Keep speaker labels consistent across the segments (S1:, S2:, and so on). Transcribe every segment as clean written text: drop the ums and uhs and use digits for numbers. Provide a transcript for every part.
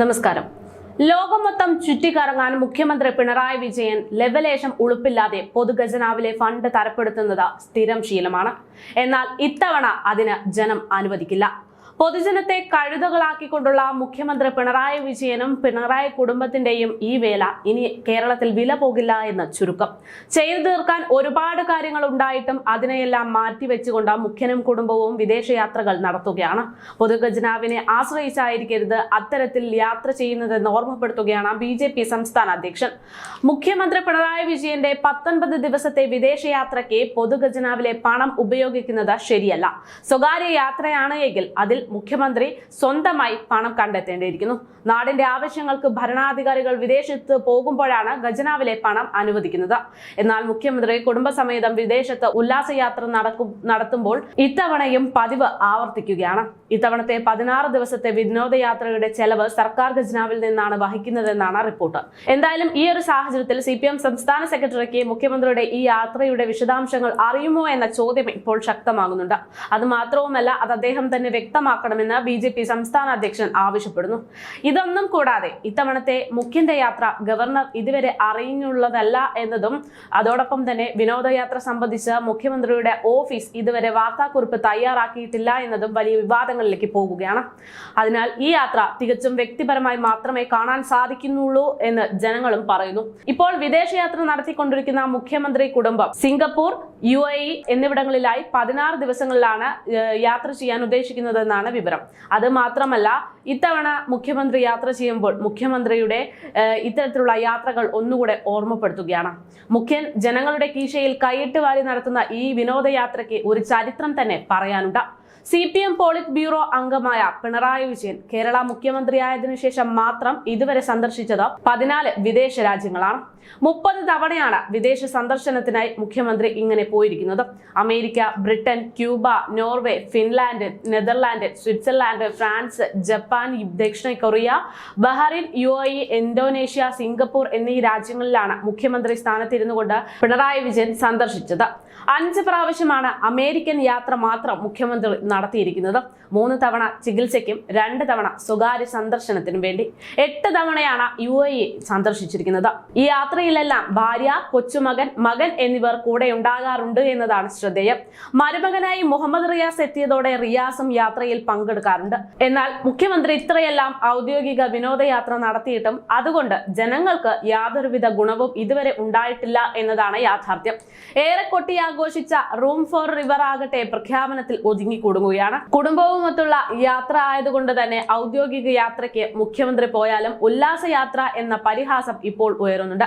S1: നമസ്കാരം. ലോകം മൊത്തം ചുറ്റിക്കറങ്ങാൻ മുഖ്യമന്ത്രി പിണറായി വിജയൻ ലെവലേശം ഉളുപ്പില്ലാതെ പൊതുഖജനാവിലെ ഫണ്ട് തരപ്പെടുത്തുന്നത് സ്ഥിരം ശീലമാണ്. എന്നാൽ ഇത്തവണ അതിന് ജനം അനുവദിക്കില്ല. പൊതുജനത്തെ കഴുതകളാക്കിക്കൊണ്ടുള്ള മുഖ്യമന്ത്രി പിണറായി വിജയനും പിണറായി കുടുംബത്തിന്റെയും ഈ വേല ഇനി കേരളത്തിൽ വില പോകില്ല എന്ന് ചുരുക്കം. ചെയ്തു തീർക്കാൻ ഒരുപാട് കാര്യങ്ങൾ ഉണ്ടായിട്ടും അതിനെയെല്ലാം മാറ്റിവെച്ചുകൊണ്ട് മുഖ്യനും കുടുംബവും വിദേശയാത്രകൾ നടത്തുകയാണ്. പൊതുഖജനാവിനെ ആശ്രയിച്ചായിരിക്കരുത് അത്തരത്തിൽ യാത്ര ചെയ്യുന്നതെന്ന് ഓർമ്മപ്പെടുത്തുകയാണ് BJP സംസ്ഥാന അധ്യക്ഷൻ. മുഖ്യമന്ത്രി പിണറായി വിജയന്റെ 19 ദിവസത്തെ വിദേശയാത്രയ്ക്ക് പൊതുഖജനാവിലെ പണം ഉപയോഗിക്കുന്നത് ശരിയല്ല. സ്വകാര്യ യാത്രയാണ് എങ്കിൽ അതിൽ മുഖ്യമന്ത്രി സ്വന്തമായി പണം കണ്ടെത്തേണ്ടിയിരിക്കുന്നു. നാടിന്റെ ആവശ്യങ്ങൾക്ക് ഭരണാധികാരികൾ വിദേശത്ത് പോകുമ്പോഴാണ് ഖജനാവിലെ പണം അനുവദിക്കുന്നത്. എന്നാൽ മുഖ്യമന്ത്രി കുടുംബസമേതം വിദേശത്ത് ഉല്ലാസയാത്ര നടത്തുമ്പോൾ ഇത്തവണയും പതിവ് ആവർത്തിക്കുകയാണ്. ഇത്തവണത്തെ 16 ദിവസത്തെ വിനോദയാത്രയുടെ ചെലവ് സർക്കാർ ഖജനാവിൽ നിന്നാണ് വഹിക്കുന്നതെന്നാണ് റിപ്പോർട്ട്. എന്തായാലും ഈ ഒരു സാഹചര്യത്തിൽ CPM സംസ്ഥാന സെക്രട്ടറിക്ക് മുഖ്യമന്ത്രിയുടെ ഈ യാത്രയുടെ വിശദാംശങ്ങൾ അറിയുമോ എന്ന ചോദ്യം ഇപ്പോൾ ശക്തമാകുന്നുണ്ട്. അത് മാത്രവുമല്ല, അത് അദ്ദേഹം തന്നെ വ്യക്തമാക്കണമെന്ന് BJP സംസ്ഥാന അധ്യക്ഷൻ ആവശ്യപ്പെടുന്നു. ഇതൊന്നും കൂടാതെ ഇത്തവണത്തെ മുഖ്യന്റെ യാത്ര ഗവർണർ ഇതുവരെ അറിയുന്നുള്ളതല്ല എന്നതും, അതോടൊപ്പം തന്നെ വിനോദയാത്ര സംബന്ധിച്ച് മുഖ്യമന്ത്രിയുടെ ഓഫീസ് ഇതുവരെ വാർത്താക്കുറിപ്പ് തയ്യാറാക്കിയിട്ടില്ല എന്നതും വലിയ വിവാദങ്ങളിലേക്ക് പോകുകയാണ്. അതിനാൽ ഈ യാത്ര തികച്ചും വ്യക്തിപരമായി മാത്രമേ കാണാൻ സാധിക്കുന്നുള്ളൂ എന്ന് ജനങ്ങളും പറയുന്നു. ഇപ്പോൾ വിദേശയാത്ര നടത്തിക്കൊണ്ടിരിക്കുന്ന മുഖ്യമന്ത്രി കുടുംബം സിംഗപ്പൂർ, UAE എന്നിവിടങ്ങളിലായി 16 ദിവസങ്ങളിലാണ് യാത്ര ചെയ്യാൻ ഉദ്ദേശിക്കുന്നതെന്നാണ് വിവരം. അത് മാത്രമല്ല, ഇത്തവണ മുഖ്യമന്ത്രി യാത്ര ചെയ്യുമ്പോൾ മുഖ്യമന്ത്രിയുടെ ഇത്തരത്തിലുള്ള യാത്രകൾ ഒന്നുകൂടെ ഓർമ്മപ്പെടുത്തുകയാണ്. മുഖ്യൻ ജനങ്ങളുടെ കീശയിൽ കൈയിട്ട് വാരി നടത്തുന്ന ഈ വിനോദയാത്രയ്ക്ക് ഒരു ചരിത്രം തന്നെ പറയാനുണ്ട്. CPM പോളിറ്റ് ബ്യൂറോ അംഗമായ പിണറായി വിജയൻ കേരള മുഖ്യമന്ത്രിയായതിനു ശേഷം മാത്രം ഇതുവരെ സന്ദർശിച്ചത് 14 വിദേശ രാജ്യങ്ങളാണ്. 30 തവണയാണ് വിദേശ സന്ദർശനത്തിനായി മുഖ്യമന്ത്രി ഇങ്ങനെ പോയിരിക്കുന്നത്. America, Britain, Cuba, Norway, Finland, Netherland, Switzerland, France, Japan, ദക്ഷിണ Korea, Bahrain, UAE, Indonesia, Singapore എന്നീ രാജ്യങ്ങളിലാണ് മുഖ്യമന്ത്രി സ്ഥാനത്തിരുന്നു കൊണ്ട് പിണറായി വിജയൻ സന്ദർശിച്ചത്. 5 പ്രാവശ്യമാണ് അമേരിക്കൻ യാത്ര മാത്രം മുഖ്യമന്ത്രി നടത്തിയിരിക്കുന്നത്. 3 തവണ ചികിത്സയ്ക്കും 2 തവണ സ്വകാര്യ സന്ദർശനത്തിനും വേണ്ടി. 8 തവണയാണ് UAE സന്ദർശിച്ചിരിക്കുന്നത്. ഈ യാത്രയിലെല്ലാം ഭാര്യ, കൊച്ചുമകൻ, മകൻ എന്നിവർ കൂടെ ഉണ്ടാകാറുണ്ട് എന്നതാണ് ശ്രദ്ധേയം. മരുമകനായി മുഹമ്മദ് റിയാസ് എത്തിയതോടെ റിയാസും യാത്രയിൽ പങ്കെടുക്കാറുണ്ട്. എന്നാൽ മുഖ്യമന്ത്രി ഇത്രയെല്ലാം ഔദ്യോഗിക വിനോദയാത്ര നടത്തിയിട്ടും അതുകൊണ്ട് ജനങ്ങൾക്ക് യാതൊരുവിധ ഗുണവും ഇതുവരെ ഉണ്ടായിട്ടില്ല എന്നതാണ് യാഥാർത്ഥ്യം. ഏറെ കൊട്ടിയാഘോഷിച്ച റൂം ഫോർ റിവർ ആകട്ടെ പ്രഖ്യാപനത്തിൽ ഒതുങ്ങിക്കൂടുകയാണ്. കുടുംബവുമൊത്തുള്ള യാത്ര ആയതുകൊണ്ട് തന്നെ ഔദ്യോഗിക യാത്രയ്ക്ക് മുഖ്യമന്ത്രി പോയാലും ഉല്ലാസയാത്ര എന്ന പരിഹാസം ഇപ്പോൾ ഉയരുന്നുണ്ട്.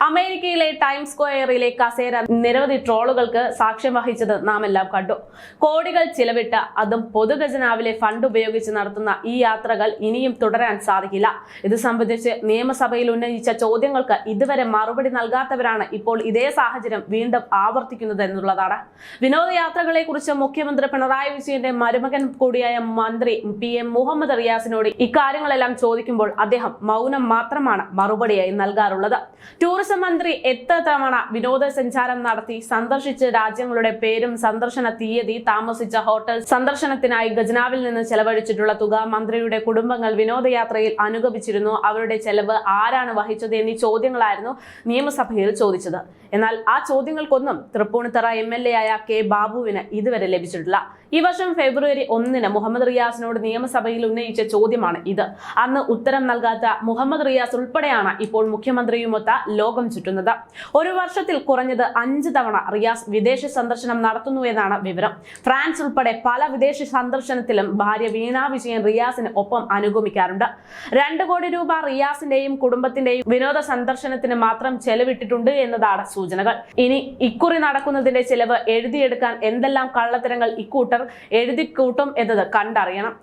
S1: അമേരിക്കയിലെ ടൈംസ് സ്ക്വയറിലെ കസേര നിരവധി ട്രോളുകൾക്ക് സാക്ഷ്യം വഹിച്ചത് നാം എല്ലാം കണ്ടു. കോടികൾ ചിലവിട്ട് അതും പൊതുഖജനാവിലെ ഫണ്ട് ഉപയോഗിച്ച് നടത്തുന്ന ഈ യാത്രകൾ ഇനിയും തുടരാൻ സാധിക്കില്ല. ഇത് സംബന്ധിച്ച് നിയമസഭയിൽ ഉന്നയിച്ച ചോദ്യങ്ങൾക്ക് ഇതുവരെ മറുപടി നൽകാത്തവരാണ് ഇപ്പോൾ ഇതേ സാഹചര്യം വീണ്ടും ആവർത്തിക്കുന്നത് എന്നുള്ളതാണ്. വിനോദയാത്രകളെ കുറിച്ച് മുഖ്യമന്ത്രി പിണറായി വിജയന്റെ മരുമകൻ കൂടിയായ മന്ത്രി PM മുഹമ്മദ് റിയാസിനോട് ഇക്കാര്യങ്ങളെല്ലാം ചോദിക്കുമ്പോൾ അദ്ദേഹം മൗനം മാത്രമാണ് മറുപടിയായി നൽകാറുള്ളത്. ടൂറിസം മന്ത്രി എത്ര തവണ വിനോദസഞ്ചാരം നടത്തി, സന്ദർശിച്ച രാജ്യങ്ങളുടെ പേരും സന്ദർശന തീയതി, താമസിച്ച ഹോട്ടൽ സന്ദർശനത്തിനായി ഖജനാവിൽ നിന്ന് ചെലവഴിച്ചിട്ടുള്ള തുക, മന്ത്രിയുടെ കുടുംബങ്ങൾ വിനോദയാത്രയിൽ അനുഗമിച്ചിരുന്നു, അവരുടെ ചെലവ് ആരാണ് വഹിച്ചത് എന്നീ ചോദ്യങ്ങളായിരുന്നു നിയമസഭയിൽ ചോദിച്ചത്. എന്നാൽ ആ ചോദ്യങ്ങൾക്കൊന്നും തൃപ്പൂണിത്തറ MLA ആയ K ബാബുവിന് ഇതുവരെ ലഭിച്ചിട്ടില്ല. ഈ വർഷം ഫെബ്രുവരി 1 മുഹമ്മദ് റിയാസിനോട് നിയമസഭയിൽ ഉന്നയിച്ച ചോദ്യമാണ് ഇത്. അന്ന് ഉത്തരം നൽകാത്ത മുഹമ്മദ് റിയാസ് ഉൾപ്പെടെയാണ് ഇപ്പോൾ മുഖ്യമന്ത്രിയുമൊത്ത ലോകം ചുറ്റുന്നത്. ഒരു വർഷത്തിൽ കുറഞ്ഞത് 5 തവണ റിയാസ് വിദേശ സന്ദർശനം നടത്തുന്നു എന്നാണ് വിവരം. ഫ്രാൻസ് ഉൾപ്പെടെ പല വിദേശ സന്ദർശനത്തിലും ഭാര്യ വീണ വിജയൻ റിയാസിന് ഒപ്പം അനുഗമിക്കാറുണ്ട്. 2 കോടി രൂപ റിയാസിന്റെയും കുടുംബത്തിന്റെയും വിനോദ സന്ദർശനത്തിന് മാത്രം ചെലവിട്ടിട്ടുണ്ട് എന്നതാണ് സൂചനകൾ. ഇനി ഇക്കുറി നടക്കുന്നതിന്റെ ചെലവ് എഴുതിയെടുക്കാൻ എന്തെല്ലാം കള്ളത്തരങ്ങൾ ഇക്കൂട്ടർ എഴുതിക്കൂട്ടും എന്നത് കണ്ടറിയണം.